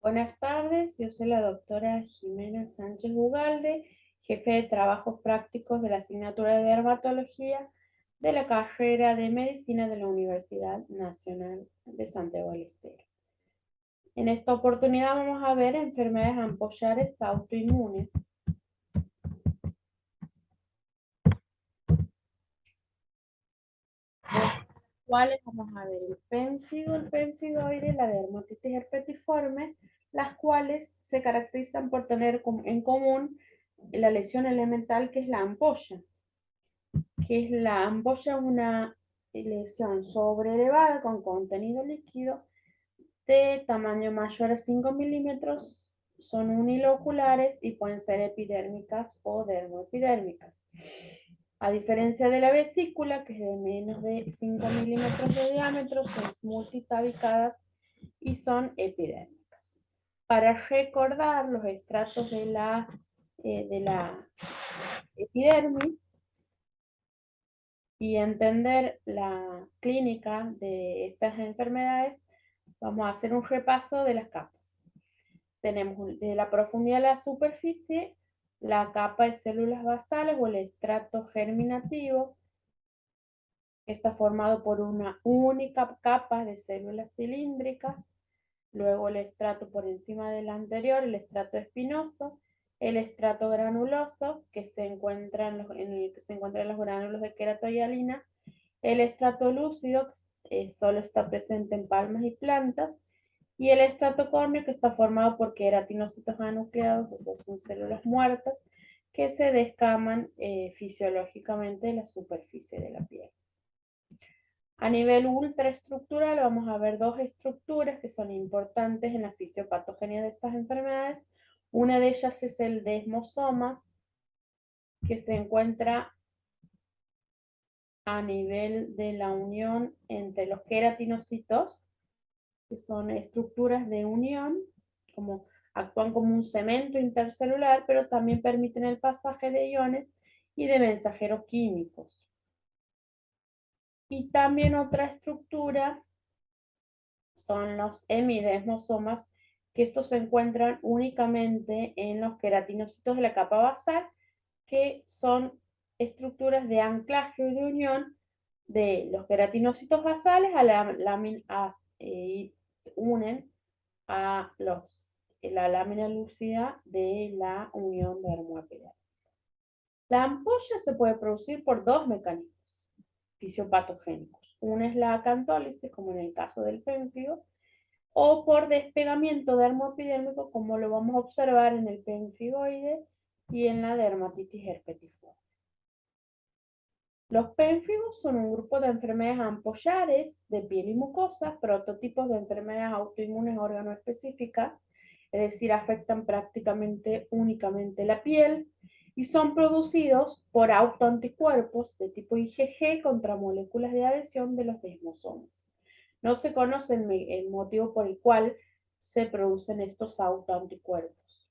Buenas tardes, yo soy la doctora Jimena Sánchez Ugalde, jefe de trabajos prácticos de la asignatura de dermatología de la carrera de medicina de la Universidad Nacional de Santiago del Estero. En esta oportunidad vamos a ver enfermedades ampollares autoinmunes. ¿Cuáles vamos a ver? El pénfigo, el pemfigoide, la dermatitis herpetiforme, las cuales se caracterizan por tener en común la lesión elemental que es la ampolla, una lesión sobrelevada con contenido líquido de tamaño mayor a 5 milímetros, son uniloculares y pueden ser epidérmicas o dermoepidérmicas. A diferencia de la vesícula, que es de menos de 5 milímetros de diámetro, son multitabicadas y son epidérmicas. Para recordar los estratos de la epidermis y entender la clínica de estas enfermedades, vamos a hacer un repaso de las capas. Tenemos de la profundidad a la superficie, la capa de células basales o el estrato germinativo, que está formado por una única capa de células cilíndricas, luego el estrato por encima del anterior, el estrato espinoso, el estrato granuloso, que se encuentra en el que se encuentran los gránulos de queratohialina, el estrato lúcido, que solo está presente en palmas y plantas, y el estrato córneo, que está formado por queratinocitos anucleados, o sea, son células muertas, que se descaman fisiológicamente en la superficie de la piel. A nivel ultraestructural vamos a ver dos estructuras que son importantes en la fisiopatogenia de estas enfermedades. Una de ellas es el desmosoma, que se encuentra a nivel de la unión entre los queratinocitos, que son estructuras de unión, actúan como un cemento intercelular, pero también permiten el pasaje de iones y de mensajeros químicos. Y también otra estructura son los hemidesmosomas, que estos se encuentran únicamente en los queratinocitos de la capa basal, que son estructuras de anclaje o de unión de los queratinocitos basales a la lámina y unen a la lámina lúcida de la unión dermoepidérmica. La ampolla se puede producir por dos mecanismos fisiopatogénicos. Una es la acantólisis, como en el caso del pénfigo, o por despegamiento dermoepidérmico, como lo vamos a observar en el pemfigoide y en la dermatitis herpetiforme. Los pénfigos son un grupo de enfermedades ampollares de piel y mucosa, prototipos de enfermedades autoinmunes órgano-específicas, es decir, afectan prácticamente únicamente la piel y son producidos por autoanticuerpos de tipo IgG contra moléculas de adhesión de los desmosomas. No se conoce el motivo por el cual se producen estos autoanticuerpos.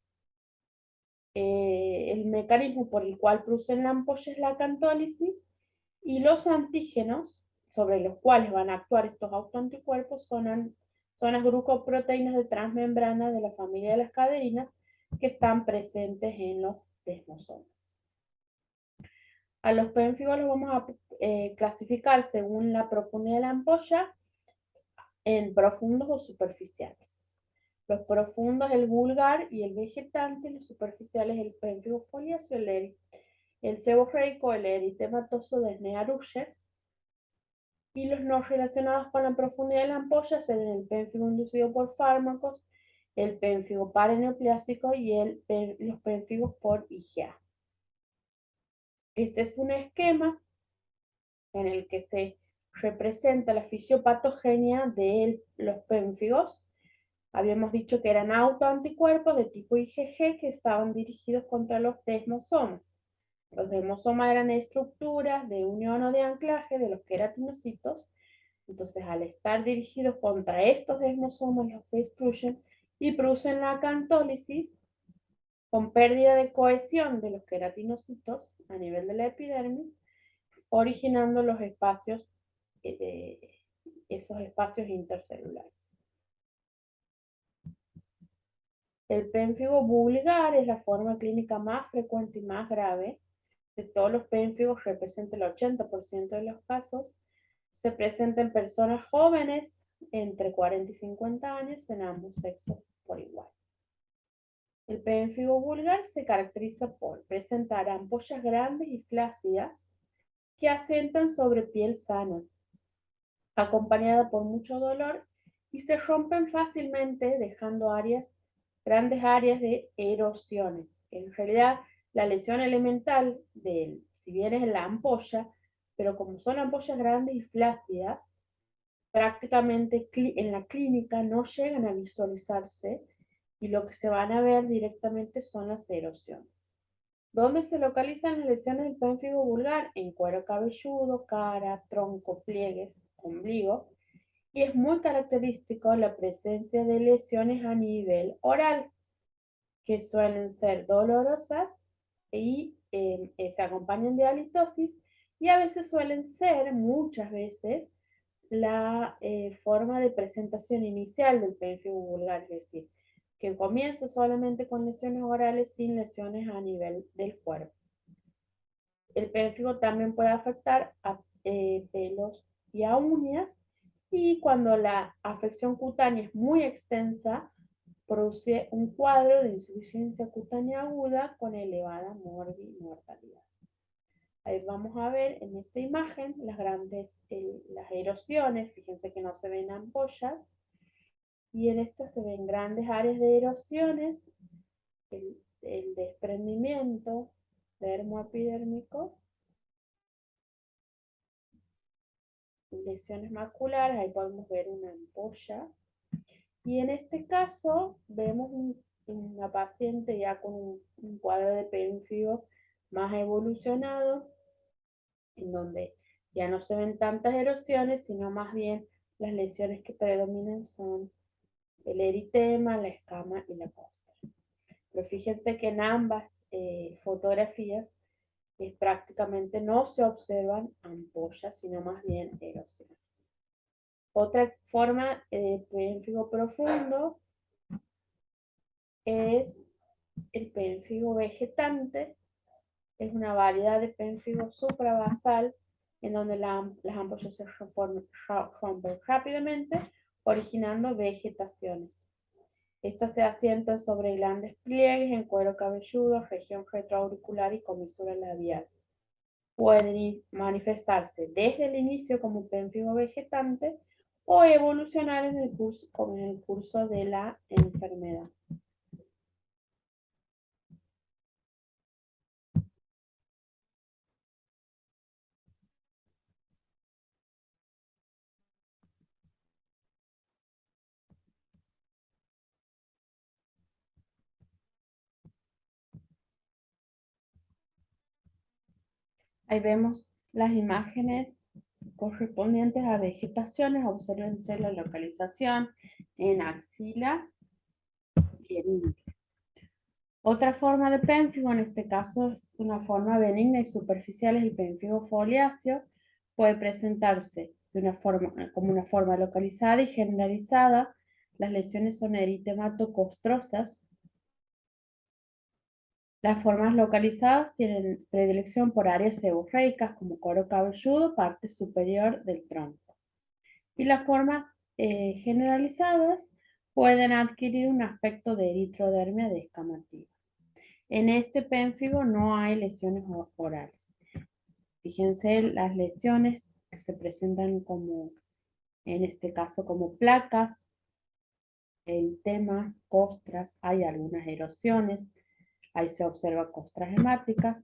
El mecanismo por el cual producen la ampolla es la acantólisis y los antígenos sobre los cuales van a actuar estos autoanticuerpos son las glucoproteínas de transmembrana de la familia de las caderinas que están presentes en los desmosomas. A los pénfigos los vamos a clasificar según la profundidad de la ampolla en profundos o superficiales. Los profundos, el vulgar y el vegetante, los superficiales, el pénfigo foliáceo, el seborreico, el eritematoso de Snearucher, y los no relacionados con la profundidad de la ampolla serían el pénfigo inducido por fármacos, el pénfigo paraneoplásico y los pénfigos por IgA. Este es un esquema en el que se representa la fisiopatogenia de los pénfigos. Habíamos dicho que eran autoanticuerpos de tipo IgG que estaban dirigidos contra los desmosomas. Los desmosomas eran estructuras de unión o de anclaje de los queratinocitos. Entonces, al estar dirigidos contra estos desmosomas, los destruyen y producen la acantólisis con pérdida de cohesión de los queratinocitos a nivel de la epidermis, originando esos espacios intercelulares. El pénfigo vulgar es la forma clínica más frecuente y más grave. De todos los pénfigos, representa el 80% de los casos. Se presenta en personas jóvenes entre 40 y 50 años en ambos sexos por igual. El pénfigo vulgar se caracteriza por presentar ampollas grandes y flácidas que asientan sobre piel sana, acompañada por mucho dolor y se rompen fácilmente dejando grandes áreas de erosiones. En realidad, la lesión elemental si bien es en la ampolla, pero como son ampollas grandes y flácidas, prácticamente en la clínica no llegan a visualizarse y lo que se van a ver directamente son las erosiones. ¿Dónde se localizan las lesiones del pénfigo vulgar? En cuero cabelludo, cara, tronco, pliegues, ombligo. Y es muy característico la presencia de lesiones a nivel oral, que suelen ser dolorosas y se acompañan de halitosis y a veces suelen ser, muchas veces, la forma de presentación inicial del pénfigo vulgar, es decir, que comienza solamente con lesiones orales sin lesiones a nivel del cuerpo. El pénfigo también puede afectar a pelos y a uñas y cuando la afección cutánea es muy extensa, produce un cuadro de insuficiencia cutánea aguda con elevada mortalidad. Ahí vamos a ver en esta imagen las erosiones, fíjense que no se ven ampollas, y en esta se ven grandes áreas de erosiones, el desprendimiento dermoepidérmico, lesiones maculares, ahí podemos ver una ampolla. Y en este caso vemos una paciente ya con un cuadro de pénfigo más evolucionado, en donde ya no se ven tantas erosiones, sino más bien las lesiones que predominan son el eritema, la escama y la costra. Pero fíjense que en ambas fotografías prácticamente no se observan ampollas, sino más bien erosiones. Otra forma de pénfigo profundo es el pénfigo vegetante. Es una variedad de pénfigo suprabasal en donde las ampollas se rompen rápidamente, originando vegetaciones. Estas se asientan sobre grandes pliegues en cuero cabelludo, región retroauricular y comisura labial. Pueden manifestarse desde el inicio como pénfigo vegetante o evolucionar en el curso de la enfermedad. Ahí vemos las imágenes correspondientes a vegetaciones. Obsérvense la localización en axila y en ingle. Otra forma de pénfigo, en este caso es una forma benigna y superficial, es el pénfigo foliáceo. Puede presentarse como una forma localizada y generalizada. Las lesiones son eritemato-costrosas. Las formas localizadas tienen predilección por áreas seborreicas como cuero cabelludo, parte superior del tronco. Y las formas generalizadas pueden adquirir un aspecto de eritrodermia descamativa. En este pénfigo no hay lesiones orales. Fíjense las lesiones que se presentan como, en este caso, como placas, eritema, costras, hay algunas erosiones, ahí se observa costras hemáticas,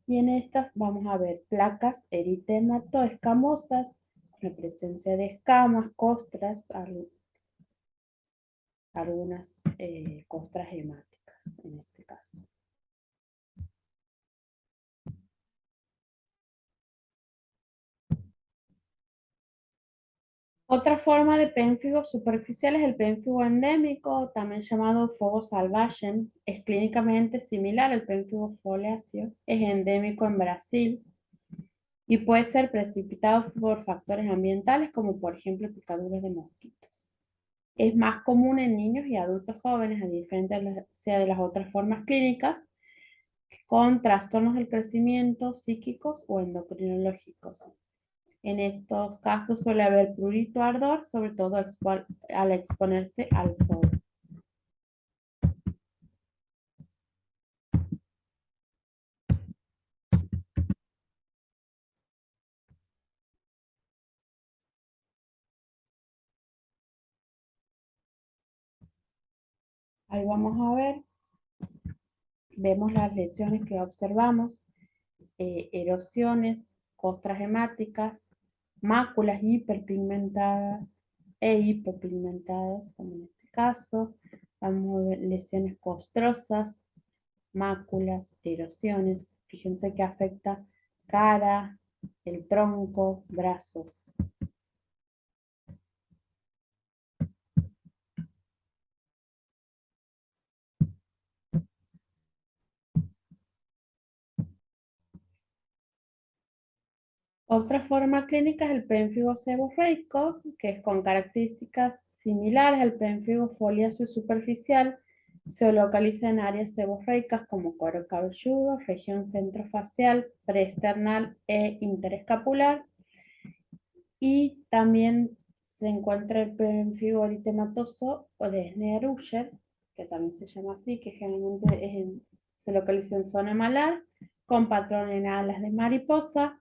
y en estas vamos a ver placas eritemato-escamosas, la presencia de escamas, costras, algunas costras hemáticas en este caso. Otra forma de pénfigo superficial es el pénfigo endémico, también llamado fuego salvaje. Es clínicamente similar al pénfigo foliáceo. Es endémico en Brasil y puede ser precipitado por factores ambientales como por ejemplo picaduras de mosquitos. Es más común en niños y adultos jóvenes, a diferencia de las otras formas clínicas, con trastornos del crecimiento psíquicos o endocrinológicos. En estos casos suele haber prurito ardor, sobre todo al exponerse al sol. Ahí vamos a ver, vemos las lesiones que observamos, erosiones, costras hemáticas, máculas hiperpigmentadas e hipopigmentadas, como en este caso. Vamos a ver lesiones costrosas, máculas, erosiones. Fíjense que afecta cara, el tronco, brazos. Otra forma clínica es el pénfigo seborreico, que es con características similares al pénfigo foliáceo superficial. Se localiza en áreas seborreicas como cuero cabelludo, región centrofacial, preesternal e interescapular. Y también se encuentra el pénfigo eritematoso o de Schneer-Usher, que también se llama así, que generalmente se localiza en zona malar, con patrón en alas de mariposa.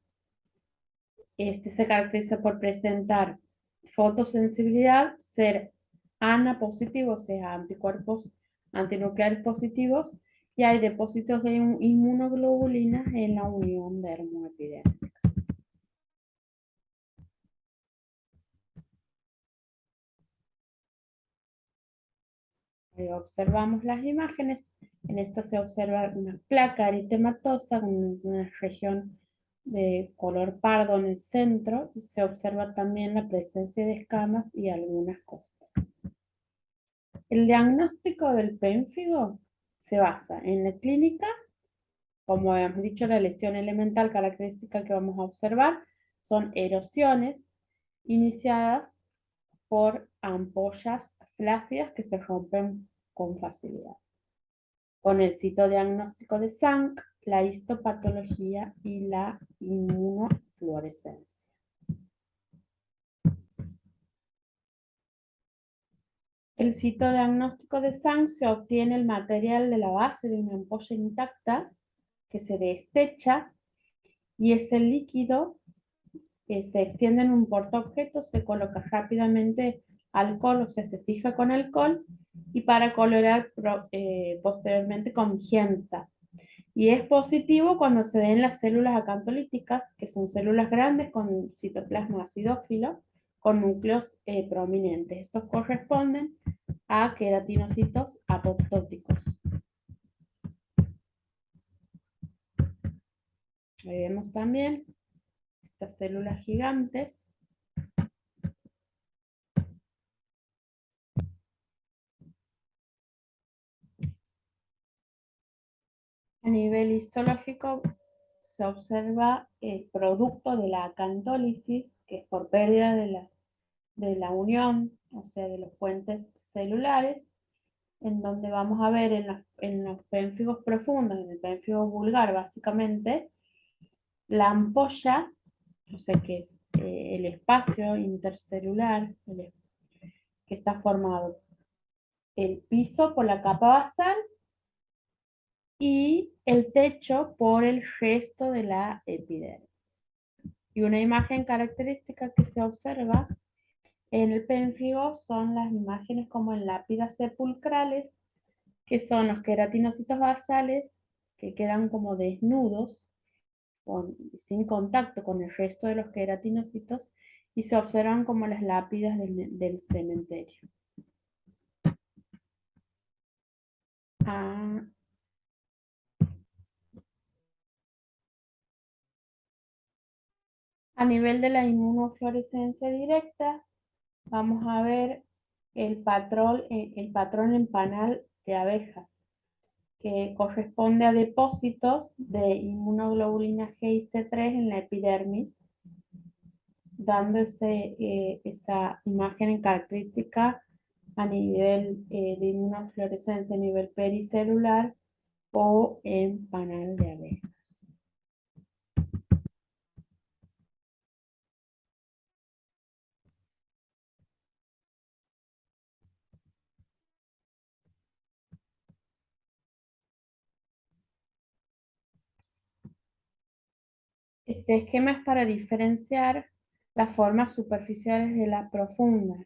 Este se caracteriza por presentar fotosensibilidad, ser ANA positivo, o sea, anticuerpos antinucleares positivos, y hay depósitos de inmunoglobulinas en la unión dermoepidérmica. Observamos las imágenes. En esta se observa una placa eritematosa con una región de color pardo en el centro, y se observa también la presencia de escamas y algunas costras. El diagnóstico del pénfigo se basa en la clínica, como hemos dicho, la lesión elemental característica que vamos a observar son erosiones iniciadas por ampollas flácidas que se rompen con facilidad. Con el citodiagnóstico de Zank, la histopatología y la inmunofluorescencia. El citodiagnóstico de Zank se obtiene el material de la base de una ampolla intacta que se destecha, y ese líquido que se extiende en un portaobjetos se coloca rápidamente alcohol, o sea, se fija con alcohol, y para colorar posteriormente con Giemsa. Y es positivo cuando se ven las células acantolíticas, que son células grandes con citoplasma acidófilo, con núcleos prominentes. Estos corresponden a queratinocitos apoptóticos. Ahí vemos también estas células gigantes. A nivel histológico se observa el producto de la acantólisis, que es por pérdida de la unión, o sea, de los puentes celulares, en donde vamos a ver en los pénfigos profundos, en el pénfigo vulgar básicamente, la ampolla, o sea, que es el espacio intercelular que está formado el piso por la capa basal y el techo por el resto de la epidermis. Y una imagen característica que se observa en el pénfigo son las imágenes como en lápidas sepulcrales, que son los queratinocitos basales que quedan como desnudos, sin contacto con el resto de los queratinocitos, y se observan como las lápidas del cementerio. A, a nivel de la inmunofluorescencia directa, vamos a ver el patrón en panal de abejas, que corresponde a depósitos de inmunoglobulina G y C3 en la epidermis, dando esa imagen en característica a nivel de inmunofluorescencia a nivel pericelular o en panal de abeja. Este esquema es para diferenciar las formas superficiales de la profunda,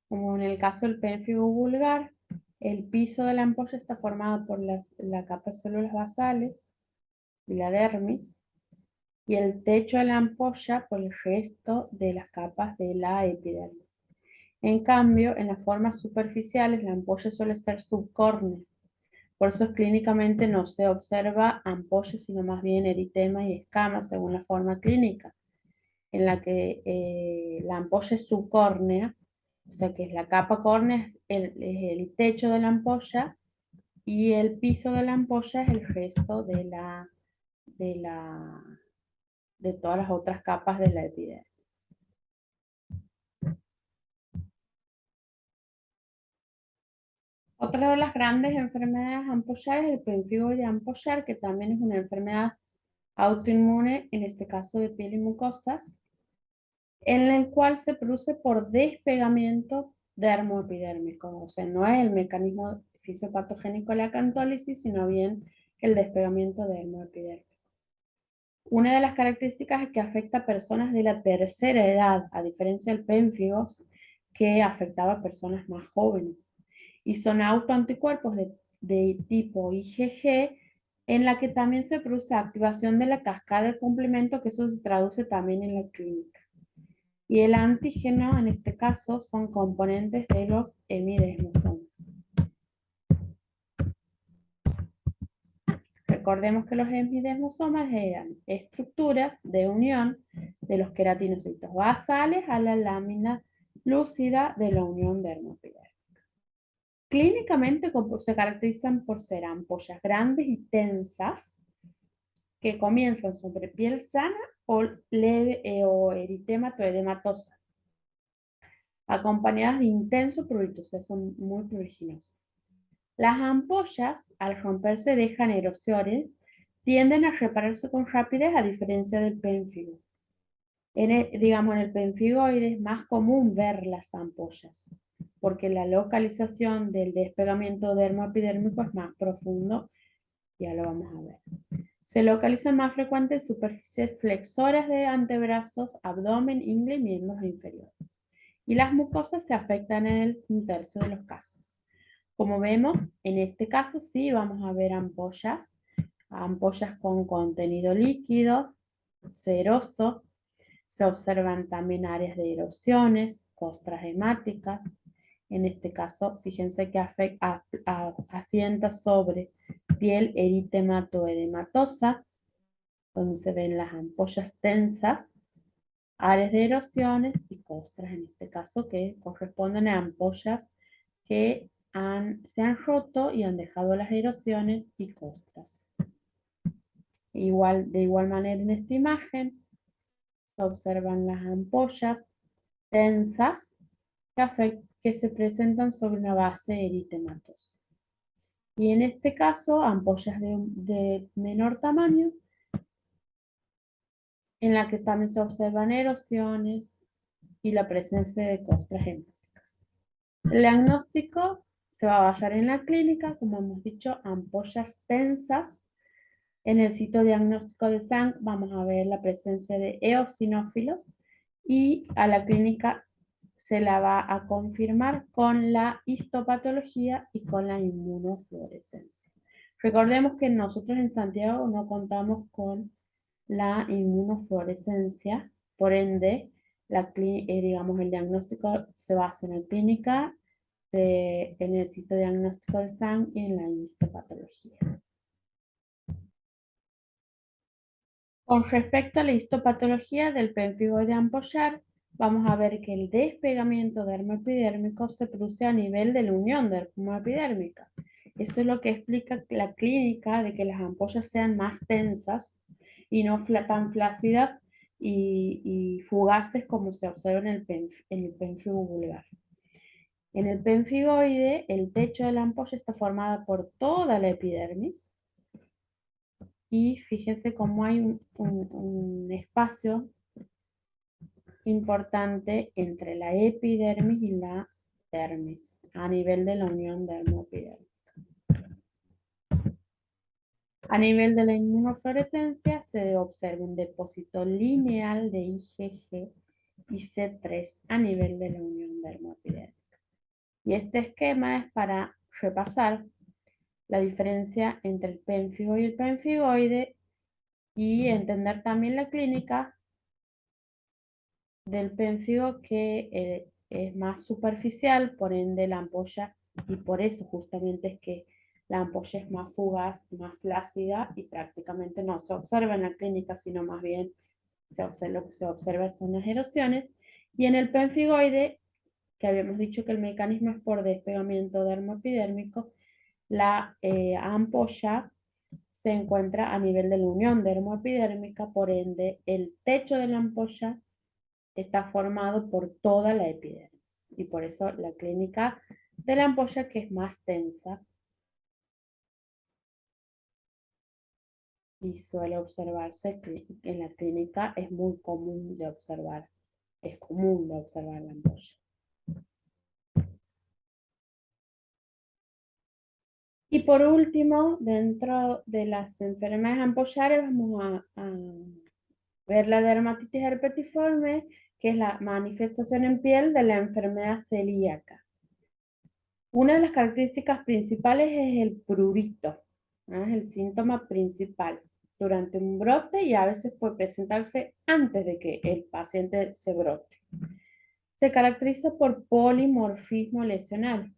como en el caso del pénfigo vulgar. El piso de la ampolla está formado por la capa de células basales y la dermis, y el techo de la ampolla por el resto de las capas de la epidermis. En cambio, en las formas superficiales, la ampolla suele ser subcórnea. Por eso clínicamente no se observa ampolla, sino más bien eritema y escamas según la forma clínica, en la que la ampolla es subcórnea, o sea que es la capa córnea, es el techo de la ampolla, y el piso de la ampolla es el resto de la, de todas las otras capas de la epidermis. Otra de las grandes enfermedades ampollares es el pemphigo de ampollar, que también es una enfermedad autoinmune, en este caso de piel y mucosas, en el cual se produce por despegamiento dermoepidérmico. O sea, no es el mecanismo fisiopatogénico de la acantólisis, sino bien el despegamiento dermoepidérmico. Una de las características es que afecta a personas de la tercera edad, a diferencia del pénfigo, que afectaba a personas más jóvenes. Y son autoanticuerpos de tipo IgG, en la que también se produce activación de la cascada de complemento, que eso se traduce también en la clínica. Y el antígeno, en este caso, son componentes de los hemidesmosomas. Recordemos que los hemidesmosomas eran estructuras de unión de los queratinocitos basales a la lámina lúcida de la unión dermoepidérmica. Clínicamente se caracterizan por ser ampollas grandes y tensas que comienzan sobre piel sana o leve o eritema edematosa, acompañadas de intenso prurito, o sea, son muy pruriginosas. Las ampollas, al romperse, dejan erosiones, tienden a repararse con rapidez, a diferencia del pénfigo. Digamos, en el penfigoide es más común ver las ampollas, porque la localización del despegamiento dermoepidérmico es más profundo, ya lo vamos a ver. Se localizan más frecuentes en superficies flexoras de antebrazos, abdomen, ingle y miembros inferiores. Y las mucosas se afectan en el 1/3 de los casos. Como vemos, en este caso sí vamos a ver ampollas con contenido líquido, seroso. Se observan también áreas de erosiones, costras hemáticas. En este caso, fíjense que asienta sobre piel eritematoedematosa, donde se ven las ampollas tensas, áreas de erosiones y costras, en este caso, que corresponden a ampollas que se han roto y han dejado las erosiones y costras. De igual manera en esta imagen se observan las ampollas tensas que se presentan sobre una base eritematosa. Y en este caso, ampollas de menor tamaño, en la que también se observan erosiones y la presencia de costras hemáticas. El diagnóstico se va a basar en la clínica, como hemos dicho, ampollas tensas. En el sitio diagnóstico de SANG vamos a ver la presencia de eosinófilos, y a la clínica se la va a confirmar con la histopatología y con la inmunofluorescencia. Recordemos que nosotros en Santiago no contamos con la inmunofluorescencia, por ende, digamos, el diagnóstico se basa en la clínica, en el sitio diagnóstico de SANG y en la histopatología. Con respecto a la histopatología del pénfigo de ampollar, vamos a ver que el despegamiento dermoepidérmico se produce a nivel de la unión dermoepidérmica. Esto es lo que explica la clínica de que las ampollas sean más tensas y no tan flácidas y fugaces como se observa en el pénfigo vulgar. En el pemfigoide, el techo de la ampolla está formado por toda la epidermis y fíjense cómo hay un espacio importante entre la epidermis y la dermis a nivel de la unión dermoepidérmica. A nivel de la inmunofluorescencia se observa un depósito lineal de IgG y C3 a nivel de la unión dermoepidérmica. Y este esquema es para repasar la diferencia entre el pénfigo y el pemfigoide y entender también la clínica del pénfigo que es más superficial, por ende la ampolla, y por eso justamente es que la ampolla es más fugaz, más flácida y prácticamente no se observa en la clínica, sino más bien lo que se observa son las erosiones. Y en el pemfigoide, que habíamos dicho que el mecanismo es por despegamiento dermoepidérmico, la ampolla se encuentra a nivel de la unión dermoepidérmica, por ende el techo de la ampolla está formado por toda la epidermis y por eso la clínica de la ampolla que es más tensa y suele observarse en la clínica es muy común de observar, es común de observar la ampolla. Y por último, dentro de las enfermedades ampollares vamos a ver la dermatitis herpetiforme, que es la manifestación en piel de la enfermedad celíaca. Una de las características principales es el prurito, ¿no? Es el síntoma principal durante un brote y a veces puede presentarse antes de que el paciente se brote. Se caracteriza por polimorfismo lesional,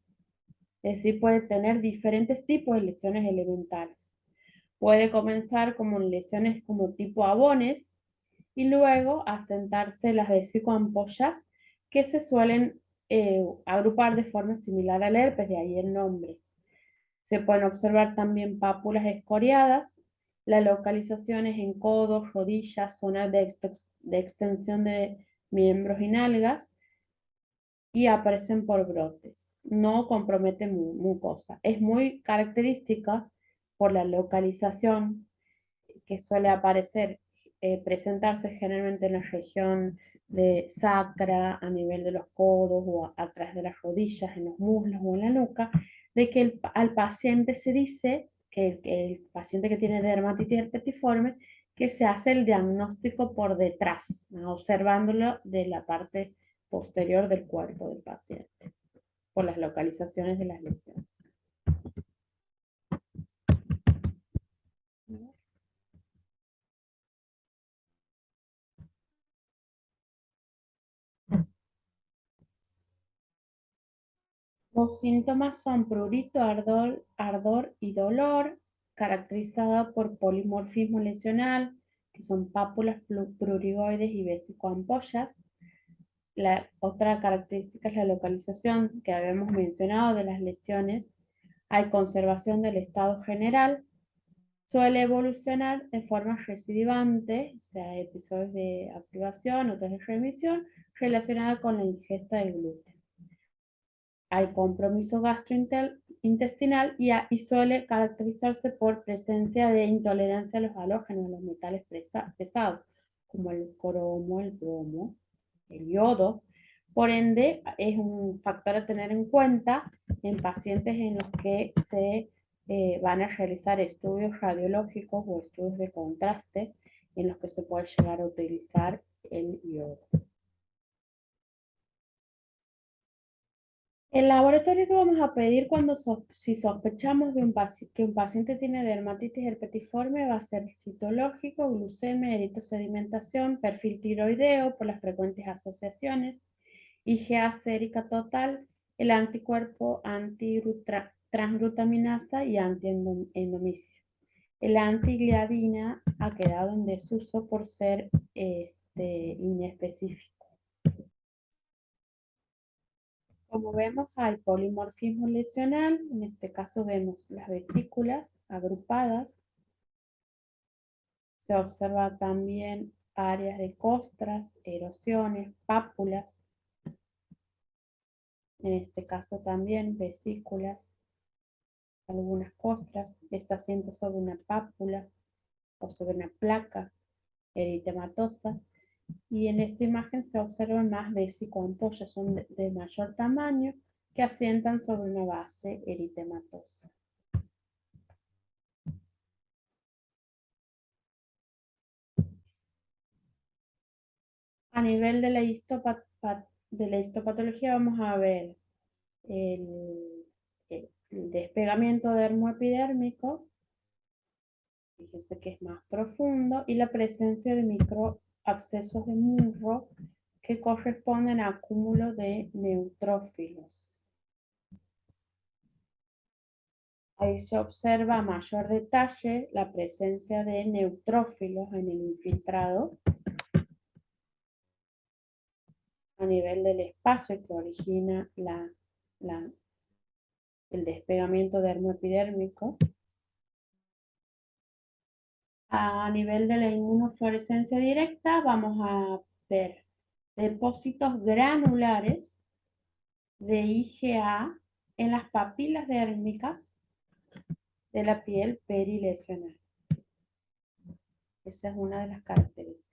es decir, puede tener diferentes tipos de lesiones elementales. Puede comenzar como lesiones como tipo abones y luego asentarse las vesicoampollas que se suelen agrupar de forma similar al herpes, de ahí el nombre. Se pueden observar también pápulas escoriadas, la localización es en codos, rodillas, zonas de extensión de miembros y nalgas y aparecen por brotes. No compromete mucosa. Es muy característica por la localización que suele aparecer, presentarse generalmente en la región de sacra, a nivel de los codos o atrás de las rodillas, en los muslos o en la nuca, de que al paciente se dice que el paciente que tiene dermatitis herpetiforme, que se hace el diagnóstico por detrás, ¿no? Observándolo de la parte posterior del cuerpo del paciente, por las localizaciones de las lesiones. Los síntomas son prurito, ardor y dolor, caracterizada por polimorfismo lesional, que son pápulas prurigoides y vesicoampollas. La otra característica es la localización que habíamos mencionado de las lesiones. Hay conservación del estado general. Suele evolucionar de forma recidivante, o sea, episodios de activación, otros de remisión, relacionada con la ingesta de gluten. Hay compromiso gastrointestinal y suele caracterizarse por presencia de intolerancia a los halógenos, a los metales pesados, como el cromo, el bromo, el yodo. Por ende, es un factor a tener en cuenta en pacientes en los que se van a realizar estudios radiológicos o estudios de contraste en los que se puede llegar a utilizar el yodo. El laboratorio que vamos a pedir si sospechamos de que un paciente tiene dermatitis herpetiforme va a ser citológico, glucemia, eritrosedimentación, perfil tiroideo por las frecuentes asociaciones, IgA sérica total, el anticuerpo antitransglutaminasa y antiendomicio. El antigliadina ha quedado en desuso por ser inespecífico. Como vemos, hay polimorfismo lesional, en este caso vemos las vesículas agrupadas, se observa también áreas de costras, erosiones, pápulas. en este caso también vesículas, algunas costras, está asiento sobre una pápula o sobre una placa eritematosa. Y en esta imagen se observan más vesicoampollas, son de mayor tamaño, que asientan sobre una base eritematosa. A nivel de la histopatología vamos a ver el despegamiento dermoepidérmico, fíjense que es más profundo, y la presencia de microabscesos de musgo que corresponden a acúmulo de neutrófilos. Ahí se observa a mayor detalle la presencia de neutrófilos en el infiltrado a nivel del espacio que origina el despegamiento dermoepidérmico. A nivel de la inmunofluorescencia directa vamos a ver depósitos granulares de IgA en las papilas dérmicas de la piel perilesional. Esa es una de las características.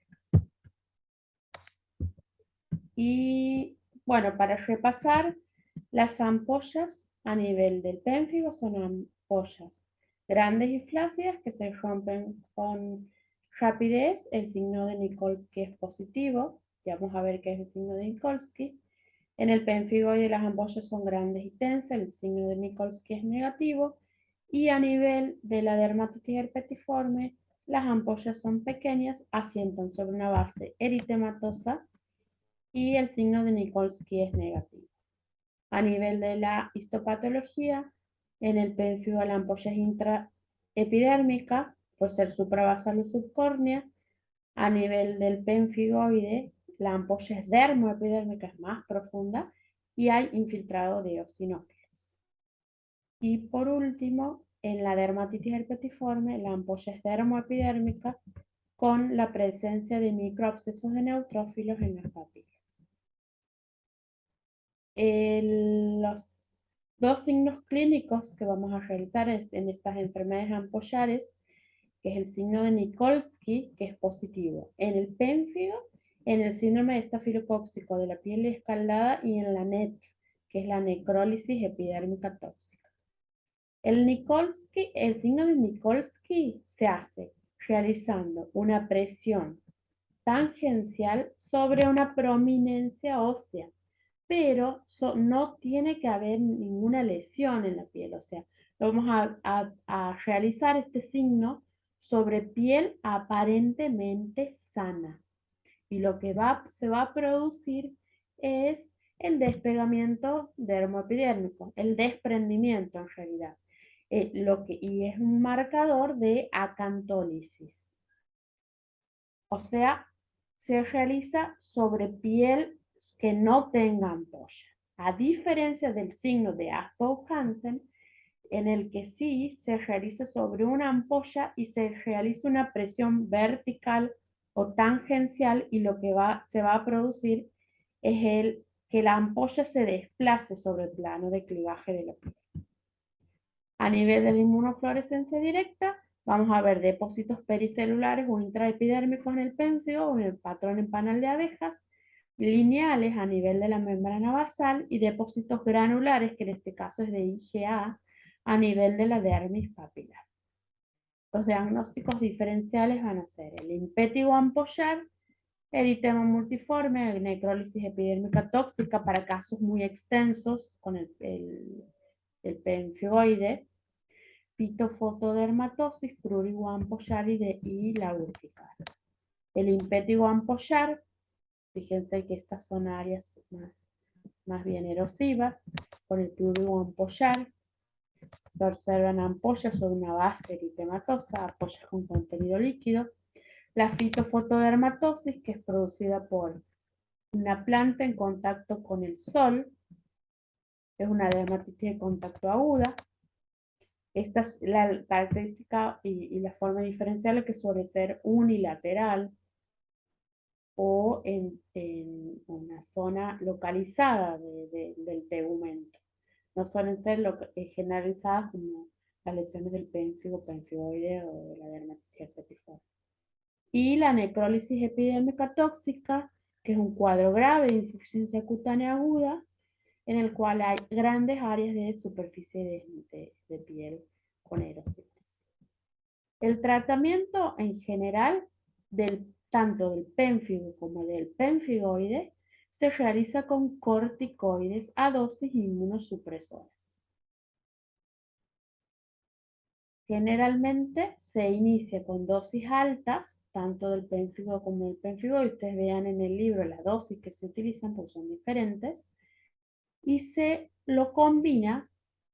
Y bueno, para repasar, las ampollas a nivel del pénfigo son ampollas grandes y flácidas que se rompen con rapidez. El signo de Nikolsky es positivo. Ya vamos a ver qué es el signo de Nikolsky. En el pénfigoide las ampollas son grandes y tensas. El signo de Nikolsky es negativo. Y a nivel de la dermatitis herpetiforme, las ampollas son pequeñas, asientan sobre una base eritematosa y el signo de Nikolsky es negativo. A nivel de la histopatología, en el pénfigo la ampolla es intraepidérmica, por ser suprabasal o subcórnea. A nivel del pénfigoide, la ampolla es dermoepidérmica, es más profunda, y hay infiltrado de eosinófilos. Y por último, en la dermatitis herpetiforme, la ampolla es dermoepidérmica con la presencia de microabscesos de neutrófilos en las papilas. Los dos signos clínicos que vamos a realizar en estas enfermedades ampollares, que es el signo de Nikolsky, que es positivo en el pénfigo, en el síndrome de estafilocóxico de la piel escaldada y en la NET, que es la necrólisis epidérmica tóxica. El signo de Nikolsky se hace realizando una presión tangencial sobre una prominencia ósea, pero no tiene que haber ninguna lesión en la piel. O sea, vamos a realizar este signo sobre piel aparentemente sana. Y lo que se va a producir es el despegamiento dermoepidérmico, el desprendimiento en realidad. Y es un marcador de acantólisis. O sea, se realiza sobre piel que no tenga ampolla. A diferencia del signo de Aspau-Hansen, en el que sí se realiza sobre una ampolla y se realiza una presión vertical o tangencial, y lo que se va a producir es que la ampolla se desplace sobre el plano de clivaje de la piel. A nivel de la inmunofluorescencia directa, vamos a ver depósitos pericelulares o intraepidérmicos en el pénfigo o en el patrón en panal de abejas, lineales a nivel de la membrana basal y depósitos granulares, que en este caso es de IgA, a nivel de la dermis papilar. Los diagnósticos diferenciales van a ser el impétigo ampollar, eritema multiforme, necrólisis epidérmica tóxica para casos muy extensos con el pénfigoide, fitofotodermatosis, prurigo ampollar y la urticaria. El impétigo ampollar, fíjense que estas son áreas más bien erosivas. Con el prurigo ampollar se observan ampollas sobre una base eritematosa, ampollas con contenido líquido. La fitofotodermatosis, que es producida por una planta en contacto con el sol, es una dermatitis de contacto aguda. Esta es la característica y la forma diferencial, que suele ser unilateral. o en una zona localizada del tegumento. No suelen ser generalizadas como las lesiones del pénfigo, penfigoide o de la dermatitis herpetiforme. Y la necrólisis epidémica tóxica, que es un cuadro grave de insuficiencia cutánea aguda, en el cual hay grandes áreas de superficie de piel con erosiones. El tratamiento en general tanto del pénfigo como del penfigoide se realiza con corticoides a dosis inmunosupresoras. Generalmente se inicia con dosis altas, tanto del pénfigo como del penfigoide. Ustedes vean en el libro la dosis que se utilizan, porque son diferentes, y se lo combina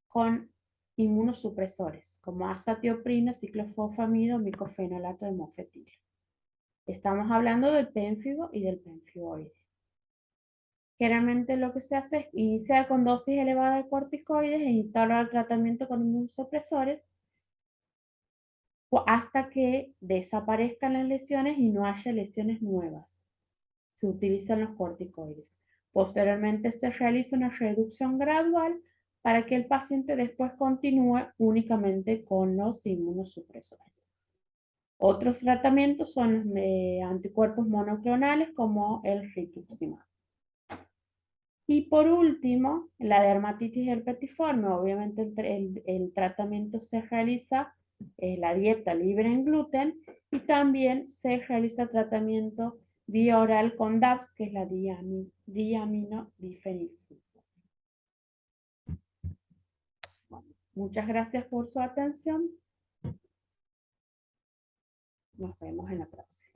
con inmunosupresores, como azatioprina, ciclofosfamida o micofenolato de mofetil. Estamos hablando del pénfigo y del penfigoide. Generalmente lo que se hace es iniciar con dosis elevadas de corticoides e instaurar el tratamiento con inmunosupresores hasta que desaparezcan las lesiones y no haya lesiones nuevas. Se utilizan los corticoides. Posteriormente se realiza una reducción gradual para que el paciente después continúe únicamente con los inmunosupresores. Otros tratamientos son los anticuerpos monoclonales como el rituximab. Y por último, la dermatitis herpetiforme, obviamente el tratamiento se realiza la dieta libre en gluten y también se realiza tratamiento vía oral con DAPS, que es la diaminodifenilsulfona. Bueno, muchas gracias por su atención. Nos vemos en la próxima.